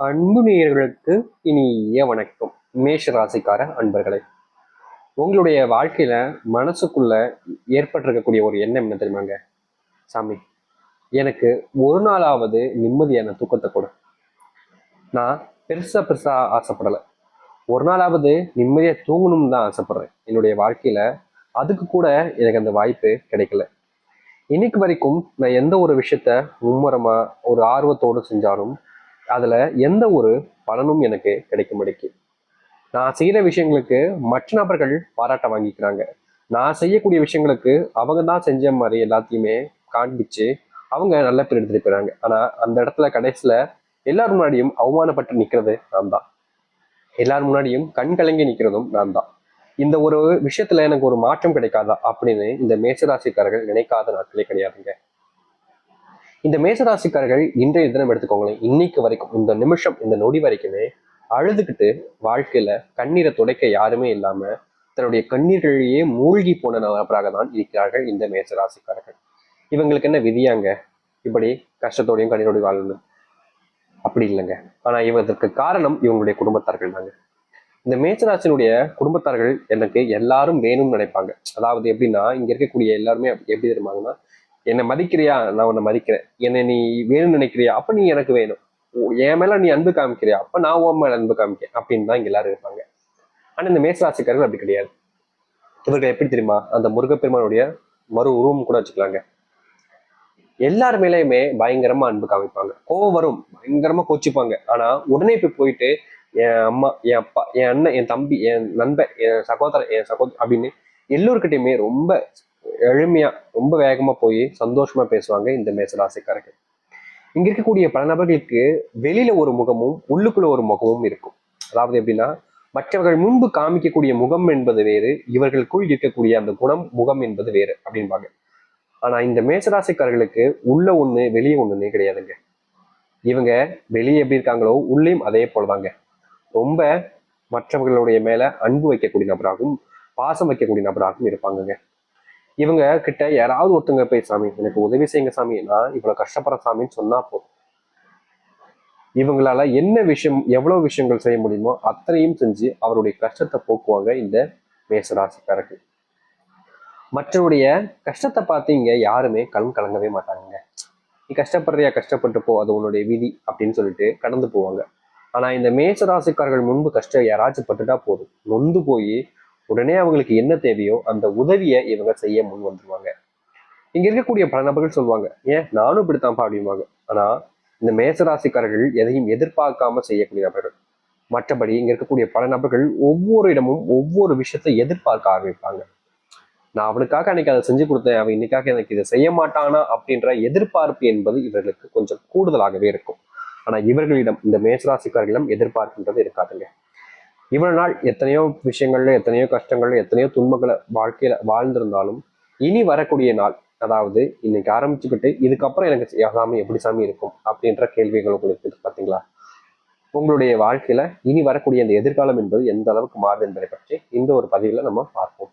அன்பு நேயர்களுக்கு இனிய வணக்கம். மேஷ ராசிக்கார அன்பர்களே, உங்களுடைய வாழ்க்கையில மனசுக்குள்ள ஏற்பட்டிருக்கக்கூடிய ஒரு எண்ணம் என்ன தெரியுமாங்க? சாமி, எனக்கு ஒரு நாளாவது நிம்மதியான தூக்கத்தை கொடு. நான் பெருசா பெருசா ஆசைப்படலை, ஒரு நாளாவது நிம்மதியா தூங்கணும்னு தான் ஆசைப்படுறேன். என்னுடைய வாழ்க்கையில அதுக்கு கூட எனக்கு அந்த வாய்ப்பு கிடைக்கல. இன்னைக்கு வரைக்கும் நான் எந்த ஒரு விஷயத்த மும்முரமா ஒரு ஆர்வத்தோடு செஞ்சாலும் அதுல எந்த ஒரு பலனும் எனக்கு கிடைக்க மாட்டேங்குது. நான் செய்யற விஷயங்களுக்கு மற்ற நபர்கள் பாராட்ட வாங்கிக்கிறாங்க. நான் செய்யக்கூடிய விஷயங்களுக்கு அவங்க தான் செஞ்ச மாதிரி எல்லாத்தையுமே காண்பிச்சு அவங்க நல்ல பேர் எடுத்துட்டு போயிறாங்க. ஆனா அந்த இடத்துல கடைசியில எல்லாரும் முன்னாடியும் அவமானப்பட்டு நிக்கிறது நான் தான். எல்லாரும் முன்னாடியும் கண் கலங்கி நிக்கிறதும் நான் தான். இந்த ஒரு விஷயத்துல எனக்கு ஒரு மாற்றம் கிடைக்காதா அப்படின்னு இந்த மேசராசிக்காரர்கள் நினைக்காத நாட்களே கிடையாதுங்க. இந்த மேசராசிக்காரர்கள் இன்றைய தினம் எடுத்துக்கோங்களேன், இன்னைக்கு வரைக்கும் இந்த நிமிஷம் இந்த நொடி வரைக்குமே அழுதுகிட்டு வாழ்க்கையில கண்ணீரை துடைக்க யாருமே இல்லாம தன்னுடைய கண்ணீர்களையே மூழ்கி போன நபராக தான் இருக்கிறார்கள் இந்த மேசராசிக்காரர்கள். இவங்களுக்கு என்ன விதியாங்க இப்படி கஷ்டத்தோடையும் கண்ணீரோடையும் வாழணும்? அப்படி இல்லைங்க. ஆனா இவதற்கு காரணம் இவங்களுடைய குடும்பத்தார்கள் தாங்க. இந்த மேசராசினுடைய குடும்பத்தார்கள் எனக்கு எல்லாரும் வேணும்னு நினைப்பாங்க. அதாவது எப்படின்னா, இங்க இருக்கக்கூடிய எல்லாருமே எப்படி தெரியுமாங்கன்னா, என்னை மதிக்கிறியா, நான் உன்னை மதிக்கிறேன். என்னை நீ வேணும்னு நினைக்கிறியா, அப்ப நீ எனக்கு வேணும். என் மேல நீ அன்பு காமிக்கிறியா, அப்ப நான் உன் மேல அன்பு காமிக்கேன் அப்படின்னு தான் இங்க எல்லாரும் இருப்பாங்க. ஆனா இந்த மேசராசிக்காரர்கள் அப்படி கிடையாது. இவர்கள் எப்படி தெரியுமா, அந்த முருகப்பெருமானுடைய மறு உருவம் கூட வச்சுக்கலாங்க. எல்லார் மேலேயுமே பயங்கரமா அன்பு காமிப்பாங்க. கோவம் வரும், பயங்கரமா கோச்சிப்பாங்க. ஆனா உடனே போய் போயிட்டு என் அம்மா, என் அப்பா, என் அண்ணன், என் தம்பி, என் நண்பன், என் சகோதரன், என் சகோதரி அப்படின்னு எல்லோருக்கிட்டையுமே ரொம்ப எளிமையா ரொம்ப வேகமா போய் சந்தோஷமா பேசுவாங்க இந்த மேசராசிக்காரர்கள். இங்க இருக்கக்கூடிய பல நபர்களுக்கு வெளியில ஒரு முகமும் உள்ளுக்குள்ள ஒரு முகமும் இருக்கும். அதாவது எப்படின்னா, மற்றவர்கள் முன்பு காமிக்கக்கூடிய முகம் என்பது வேறு, இவர்களுக்குள் இருக்கக்கூடிய அந்த குணம் முகம் என்பது வேறு அப்படின்பாங்க. ஆனா இந்த மேசராசிக்காரர்களுக்கு உள்ள ஒண்ணு வெளியே ஒண்ணுன்னே கிடையாதுங்க. இவங்க வெளியே எப்படி இருக்காங்களோ உள்ளேயும் அதே போலதாங்க. ரொம்ப மற்றவர்களுடைய மேல அன்பு வைக்கக்கூடிய நபராகவும் பாசம் வைக்கக்கூடிய நபராகவும் இருப்பாங்கங்க. இவங்க கிட்ட யாராவது ஒருத்தங்க போய், சாமி எனக்கு உதவி செய்யுங்க சாமி, நான் இவ்வளவு கஷ்டப்படுற சாமின்னு சொன்னா போதும், இவங்களால என்ன விஷயம் எவ்வளவு விஷயங்கள் செய்ய முடியுமோ அத்தனையும் செஞ்சு அவருடைய கஷ்டத்தை போக்குவாங்க இந்த மேசராசிக்காரர்கள். மற்றவருடைய கஷ்டத்தை பார்த்து இங்க யாருமே கண் கலங்கவே மாட்டாங்க. நீ கஷ்டப்படுறியா, கஷ்டப்பட்டு போ, அது உன்னுடைய விதி அப்படின்னு சொல்லிட்டு கடந்து போவாங்க. ஆனா இந்த மேசராசிக்காரர்கள் முன்பு கஷ்டம் யாராச்சும் பட்டுட்டா போதும், நொந்து போய் உடனே அவங்களுக்கு என்ன தேவையோ அந்த உதவியை இவங்க செய்ய முன் வந்துருவாங்க. இங்க இருக்கக்கூடிய பல நபர்கள் சொல்லுவாங்க, ஏன் நானும் இப்படித்தான்ப்பா அப்படிம்பாங்க. ஆனா இந்த மேசராசிக்காரர்கள் எதையும் எதிர்பார்க்காம செய்யக்கூடிய நபர்கள். மற்றபடி இங்க இருக்கக்கூடிய பல நபர்கள் ஒவ்வொரு இடமும் ஒவ்வொரு விஷயத்தை எதிர்பார்க்க ஆரம்பிப்பாங்க. நான் அவனுக்காக அன்னைக்கு அதை செஞ்சு கொடுத்தேன், அவன் இன்னைக்காக எனக்கு இதை செய்ய மாட்டானா அப்படின்ற எதிர்பார்ப்பு என்பது இவர்களுக்கு கொஞ்சம் கூடுதலாகவே இருக்கும். ஆனா இவர்களிடம், இந்த மேசராசிக்காரர்களிடம் எதிர்பார்ப்புன்றது இருக்காதுங்க. இவ்வளவு நாள் எத்தனையோ விஷயங்கள்ல, எத்தனையோ கஷ்டங்கள்ல, எத்தனையோ துன்பங்களை வாழ்க்கையில வாழ்ந்திருந்தாலும் இனி வரக்கூடிய நாள், அதாவது இன்னைக்கு ஆரம்பிச்சுக்கிட்டு இதுக்கப்புறம் எனக்கு சாமி எப்படி சாமி இருக்கும் அப்படின்ற கேள்விகள் உங்களுக்கு இருக்கு பாத்தீங்களா? உங்களுடைய வாழ்க்கையில இனி வரக்கூடிய அந்த எதிர்காலம் என்பது எந்த அளவுக்கு மாறுது என்பதை பற்றி இந்த ஒரு பதிவுல நம்ம பார்ப்போம்.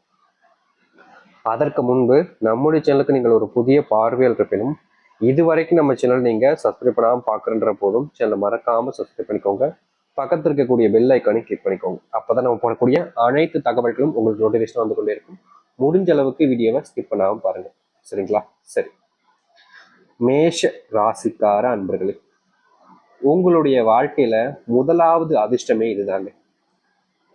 அதற்கு முன்பு நம்முடைய சேனலுக்கு நீங்கள் ஒரு புதிய பார்வையாளர் இருப்பினும், இதுவரைக்கும் நம்ம சேனல் நீங்க சப்ஸ்கிரைப் பண்ணாமல் பார்க்குறன்ற போதும் சேனலை மறக்காம சப்ஸ்கிரைப் பண்ணிக்கோங்க. பக்கத்தில் இருக்கக்கூடிய பெல் ஐக்கானை கிளிக் பண்ணிக்கோங்க. அப்பதான் நம்ம போடக்கூடிய அனைத்து தகவல்களும் உங்களுக்கு நோட்டிஃபிகேஷன் வந்து கொண்டே இருக்கும். முடிஞ்ச அளவுக்கு வீடியோவை ஸ்கிப் பண்ணாமல் பாருங்க, சரிங்களா? சரி, மேஷ ராசிக்கார அன்பர்களே, உங்களுடைய வாழ்க்கையில முதலாவது அதிர்ஷ்டமே இதுதாங்க.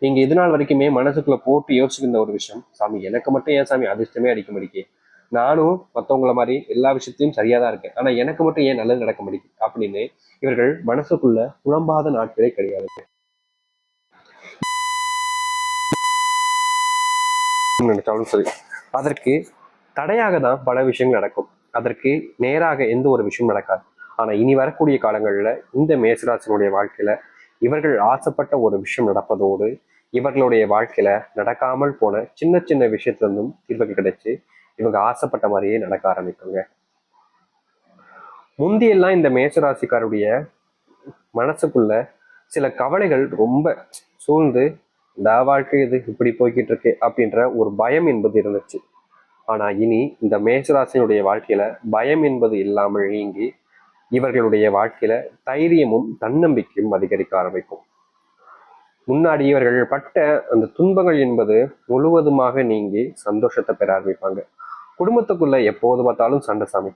நீங்க இது நாள் வரைக்குமே மனசுக்குள்ள போட்டு யோசிச்சிருந்த ஒரு விஷயம், சாமி எனக்கு மட்டும் ஏன் சாமி அதிர்ஷ்டமே அடிக்க முடிக்கே, நானும் மற்றவங்கள மாதிரி எல்லா விஷயத்தையும் சரியா தான் இருக்கேன், ஆனா எனக்கு மட்டும் ஏன் நல்லது நடக்க முடியும் அப்படின்னு இவர்கள் மனசுக்குள்ள புலம்பாத நாட்களே கிடையாது. நினைச்சாலும் சரி, அதற்கு தடையாக தான் பல விஷயங்கள் நடக்கும். அதற்கு நேராக எந்த ஒரு விஷயம் நடக்காது. ஆனா இனி வரக்கூடிய காலங்கள்ல இந்த மேசராசினுடைய வாழ்க்கையில இவர்கள் ஆசைப்பட்ட ஒரு விஷயம் நடப்பதோடு, இவர்களுடைய வாழ்க்கையில நடக்காமல் போன சின்ன சின்ன விஷயத்துல இருந்தும் தீர்வுகள் கிடைச்சு இவங்க ஆசைப்பட்ட மாதிரியே நடக்க ஆரம்பிக்குங்க. முந்தியெல்லாம் இந்த மேசராசிக்காருடைய மனசுக்குள்ள சில கவலைகள் ரொம்ப சூழ்ந்து, இந்த வாழ்க்கை இது இப்படி போய்கிட்டு இருக்கு அப்படின்ற ஒரு பயம் என்பது இருந்துச்சு. ஆனா இனி இந்த மேசராசினுடைய வாழ்க்கையில பயம் என்பது இல்லாமல் நீங்கி இவர்களுடைய வாழ்க்கையில தைரியமும் தன்னம்பிக்கையும் அதிகரிக்க ஆரம்பிக்கும். முன்னாடி இவர்கள் பட்ட அந்த துன்பங்கள் என்பது முழுவதுமாக நீங்கி சந்தோஷத்தை பெற ஆரம்பிப்பாங்க. குடும்பத்துக்குள்ள எப்போது பார்த்தாலும் சண்டை சாமி,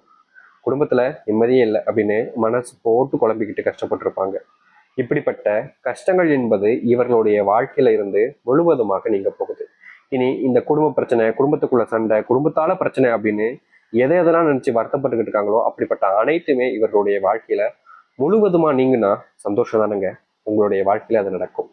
குடும்பத்துல நிம்மதியே இல்லை அப்படின்னு மனசு போட்டு குழம்பிக்கிட்டு கஷ்டப்பட்டிருப்பாங்க. இப்படிப்பட்ட கஷ்டங்கள் என்பது இவர்களுடைய வாழ்க்கையில இருந்து முழுவதுமாக நீங்க போகுது. இனி இந்த குடும்ப பிரச்சனை, குடும்பத்துக்குள்ள சண்டை, குடும்பத்தால பிரச்சனை அப்படின்னு எதெல்லாம் நினைச்சு வருத்தப்பட்டுக்கிட்டு இருக்காங்களோ அப்படிப்பட்ட அனைத்துமே இவர்களுடைய வாழ்க்கையில முழுவதுமா நீங்கன்னா சந்தோஷம் தானுங்க உங்களுடைய வாழ்க்கையில அது நடக்கும்.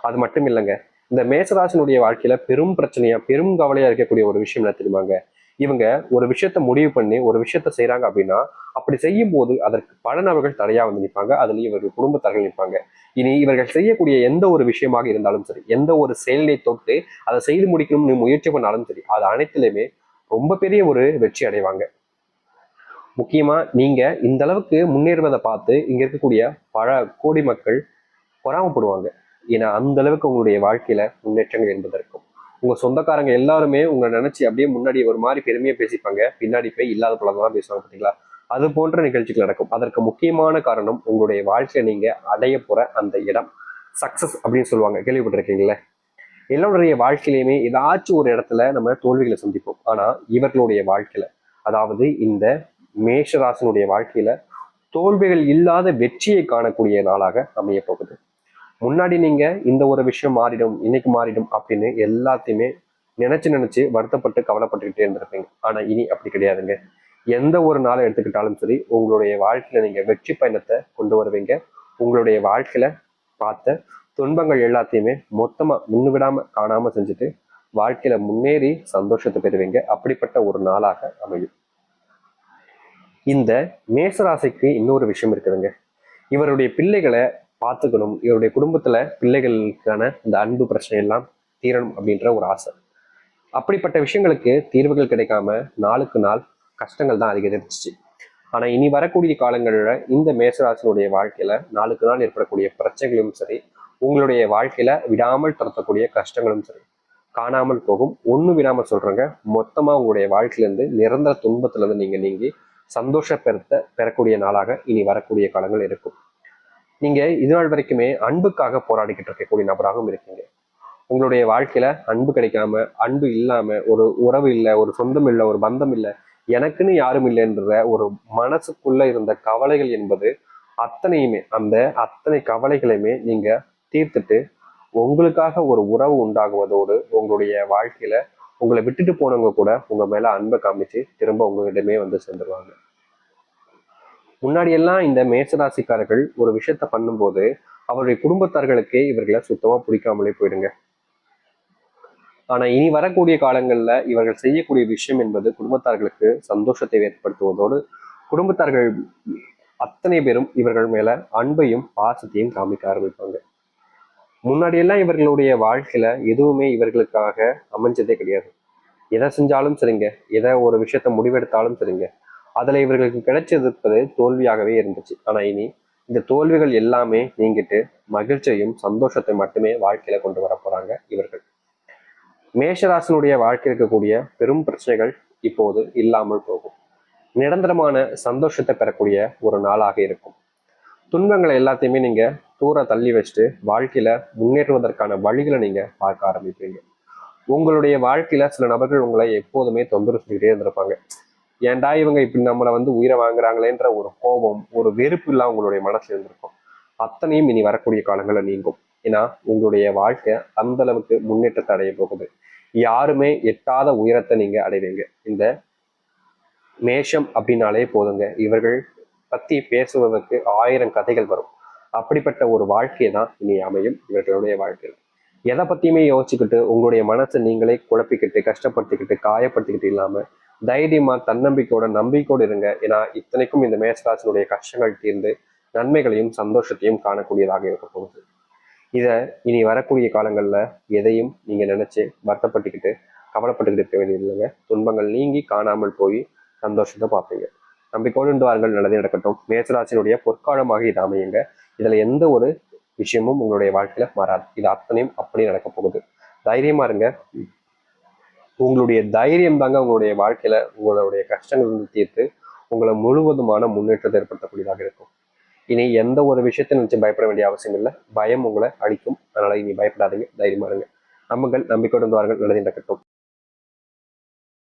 அது மட்டும் இல்லைங்க, இந்த மேசராசினுடைய வாழ்க்கையில பெரும் பிரச்சனையா பெரும் கவலையா இருக்கக்கூடிய ஒரு விஷயம் என்ன தெரியுமாங்க? இவங்க ஒரு விஷயத்த முடிவு பண்ணி ஒரு விஷயத்த செய்யறாங்க அப்படின்னா அப்படி செய்யும் போது அதற்கு பல நபர்கள் தடையா வந்து நிற்பாங்க. அதுலயும் இவர்கள் குடும்பத்தார்கள் நிற்பாங்க. இனி இவர்கள் செய்யக்கூடிய எந்த ஒரு விஷயமாக இருந்தாலும் சரி, எந்த ஒரு செயலை தொட்டு அதை செய்து முடிக்கணும்னு முயற்சி பண்ணாலும் சரி, அது அனைத்திலுமே ரொம்ப பெரிய ஒரு வெற்றி அடைவாங்க. முக்கியமா நீங்க இந்த அளவுக்கு முன்னேறுவதை பார்த்து இங்க இருக்கக்கூடிய பல கோடி மக்கள் பொறாமப்படுவாங்க. ஏன்னா அந்த அளவுக்கு உங்களுடைய வாழ்க்கையில முன்னேற்றங்கள் என்பதற்கும் உங்க சொந்தக்காரங்க எல்லாருமே உங்களை நினைச்சு அப்படியே முன்னாடி ஒரு மாதிரி பெருமையா பேசிப்பாங்க, பின்னாடி போய் இல்லாத பழங்கள்லாம் பேசுவாங்க பார்த்தீங்களா? அது போன்ற நிகழ்ச்சிகள் நடக்கும். அதற்கு முக்கியமான காரணம் உங்களுடைய வாழ்க்கையை நீங்க அடைய போற அந்த இடம், சக்சஸ் அப்படின்னு சொல்லுவாங்க, கேள்விப்பட்டிருக்கீங்களே? எல்லாருடைய வாழ்க்கையிலுமே ஏதாச்சும் ஒரு இடத்துல நம்ம தோல்விகளை சந்திப்போம். ஆனா இவர்களுடைய வாழ்க்கையில, அதாவது இந்த மேஷராசனுடைய வாழ்க்கையில தோல்விகள் இல்லாத வெற்றியை காணக்கூடிய நாளாக அமைய போகுது. முன்னாடி நீங்க இந்த ஒரு விஷயம் மாறிடும், இன்னைக்கு மாறிடும் அப்படின்னு எல்லாத்தையுமே நினைச்சு வருத்தப்பட்டு கவலைப்பட்டுக்கிட்டே இருந்திருப்பீங்க. ஆனா இனி அப்படி கிடையாதுங்க. எந்த ஒரு நாளை எடுத்துக்கிட்டாலும் சரி, உங்களுடைய வாழ்க்கையில நீங்க வெற்றி பயணத்தை கொண்டு வருவீங்க. உங்களுடைய வாழ்க்கையில பார்த்த துன்பங்கள் எல்லாத்தையுமே மொத்தமா முன்னு விடாம காணாம செஞ்சுட்டு வாழ்க்கையில முன்னேறி சந்தோஷத்தை பெறுவீங்க. அப்படிப்பட்ட ஒரு நாளாக அமையும். இந்த மேசராசிக்கு இன்னொரு விஷயம் இருக்குதுங்க. இவருடைய பிள்ளைகளை பார்த்துக்கணும், இவருடைய குடும்பத்துல பிள்ளைகளுக்கான இந்த அன்பு பிரச்சனை எல்லாம் தீரணும் அப்படின்ற ஒரு ஆசை. அப்படிப்பட்ட விஷயங்களுக்கு தீர்வுகள் கிடைக்காம நாளுக்கு நாள் கஷ்டங்கள் தான் அதிகரிச்சிச்சு. ஆனா இனி வரக்கூடிய காலங்களில் இந்த மேசராசினுடைய வாழ்க்கையில நாளுக்கு நாள் ஏற்படக்கூடிய பிரச்சனைகளும் சரி, உங்களுடைய வாழ்க்கையில விடாமல் துரத்தக்கூடிய கஷ்டங்களும் சரி காணாமல் போகும். ஒண்ணு விடாம சொல்றேங்க, மொத்தமா உங்களுடைய வாழ்க்கையிலிருந்து நிரந்தர துன்பத்துல இருந்து நீங்க நீங்கி சந்தோஷ பெறக்கூடிய நாளாக இனி வரக்கூடிய காலங்கள் இருக்கும். நீங்க இது நாள் வரைக்குமே அன்புக்காக போராடிக்கிட்டு இருக்கக்கூடிய நபராகவும் இருக்கீங்க. உங்களுடைய வாழ்க்கையில அன்பு கிடைக்காம, அன்பு இல்லாம, ஒரு உறவு இல்லை, ஒரு சொந்தம் இல்லை, ஒரு பந்தம் இல்லை, எனக்குன்னு யாரும் இல்லைன்ற ஒரு மனசுக்குள்ள இருந்த கவலைகள் என்பது அத்தனையுமே, அந்த அத்தனை கவலைகளையுமே நீங்க தீர்த்துட்டு உங்களுக்காக ஒரு உறவு உண்டாகுவதோடு உங்களுடைய வாழ்க்கையில உங்களை விட்டுட்டு போனவங்க கூட உங்க மேல அன்பை காமிச்சு திரும்ப உங்ககிட்டமே வந்து சேர்ந்துருவாங்க. முன்னாடி எல்லாம் இந்த மேசராசிக்காரர்கள் ஒரு விஷயத்த பண்ணும்போது அவருடைய குடும்பத்தார்களுக்கே இவர்களை சுத்தமா பிடிக்காமலே போயிடுங்க. ஆனா இனி வரக்கூடிய காலங்கள்ல இவர்கள் செய்யக்கூடிய விஷயம் என்பது குடும்பத்தார்களுக்கு சந்தோஷத்தை ஏற்படுத்துவதோடு குடும்பத்தார்கள் அத்தனை பேரும் இவர்கள் மேல அன்பையும் பாசத்தையும் காமிக்க ஆரம்பிப்பாங்க. முன்னாடி எல்லாம் இவர்களுடைய வாழ்க்கையில எதுவுமே இவர்களுக்காக அமைஞ்சதே கிடையாது. எதை செஞ்சாலும் சரிங்க, எதை ஒரு விஷயத்த முடிவெடுத்தாலும் சரிங்க, அதுல இவர்களுக்கு கிடைச்சிருப்பது தோல்வியாகவே இருந்துச்சு. ஆனா இனி இந்த தோல்விகள் எல்லாமே நீங்கிட்டு மகிழ்ச்சியையும் சந்தோஷத்தை மட்டுமே வாழ்க்கையில கொண்டு வர போறாங்க இவர்கள். மேஷராசனுடைய வாழ்க்கை இருக்கக்கூடிய பெரும் பிரச்சனைகள் இப்போது இல்லாமல் போகும். நிரந்தரமான சந்தோஷத்தை பெறக்கூடிய ஒரு நாளாக இருக்கும். துன்பங்களை எல்லாத்தையுமே நீங்க தூர தள்ளி வச்சுட்டு வாழ்க்கையில முன்னேற்றுவதற்கான வழிகளை நீங்க பார்க்க ஆரம்பிப்பீங்க. உங்களுடைய வாழ்க்கையில சில நபர்கள் உங்களை எப்போதுமே தொந்தரவு செஞ்சுக்கிட்டே இருந்திருப்பாங்க. ஏன்டா இவங்க இப்படி நம்மளை வந்து உயிரை வாங்குறாங்களேன்ற ஒரு கோபம், ஒரு வெறுப்பு எல்லாம் உங்களுடைய மனசுல இருந்திருக்கும். அத்தனையும் இனி வரக்கூடிய காலங்களில் நீங்கும். ஏன்னா உங்களுடைய வாழ்க்கை அந்த அளவுக்கு முன்னேற்றத்தை அடைய போகுது. யாருமே எட்டாத உயரத்தை நீங்க அடைவீங்க. இந்த மேஷம் அப்படின்னாலே போதுங்க, இவர்கள் பத்தி பேசுவதற்கு 1000 கதைகள் வரும். அப்படிப்பட்ட ஒரு வாழ்க்கையை தான் இனி அமையும் இவர்களுடைய வாழ்க்கை. எதை பத்தியுமே யோசிச்சுக்கிட்டு உங்களுடைய மனசை நீங்களே குழப்பிக்கிட்டு கஷ்டப்படுத்திக்கிட்டு காயப்படுத்திக்கிட்டு இல்லாம தைரியமா தன்னம்பிக்கையோட நம்பிக்கையோடு இருங்க. ஏன்னா இத்தனைக்கும் இந்த மேசராசினுடைய கஷ்டங்கள் தீர்ந்து நன்மைகளையும் சந்தோஷத்தையும் காணக்கூடியதாக இருக்க போகுது. இதை இனி வரக்கூடிய காலங்கள்ல எதையும் நீங்க நினைச்சு வருத்தப்பட்டுக்கிட்டு கவலைப்பட்டுக்கிட்டு இருக்க வேண்டியது இல்லைங்க. துன்பங்கள் நீங்கி காணாமல் போய் சந்தோஷத்தை பார்ப்பீங்க. நம்பிக்கையோடு வாருங்கள், நல்லதே நடக்கட்டும். மேசராசினுடைய பொற்காலமாக இது அமையுங்க. இதுல எந்த ஒரு விஷயமும் உங்களுடைய வாழ்க்கையில மாறாது. இது அத்தனையும் அப்படியே நடக்க போகுது. தைரியமா இருங்க. உங்களுடைய தைரியம் தாங்க உங்களுடைய வாழ்க்கையில உங்களுடைய கஷ்டங்கள் தீர்த்து உங்களை முழுவதுமான முன்னேற்றத்தை ஏற்படுத்தக்கூடியதாக இருக்கும். இனி எந்த ஒரு விஷயத்தை நினைச்சு பயப்பட வேண்டிய அவசியம் இல்லை. பயம் உங்களை அழிக்கும். அதனால இனி பயப்படாதீங்க, தைரியமா இருங்க. நம்புங்கள், நம்பிக்கையுடன் வாருங்கள், நல்லது நடக்கட்டும்.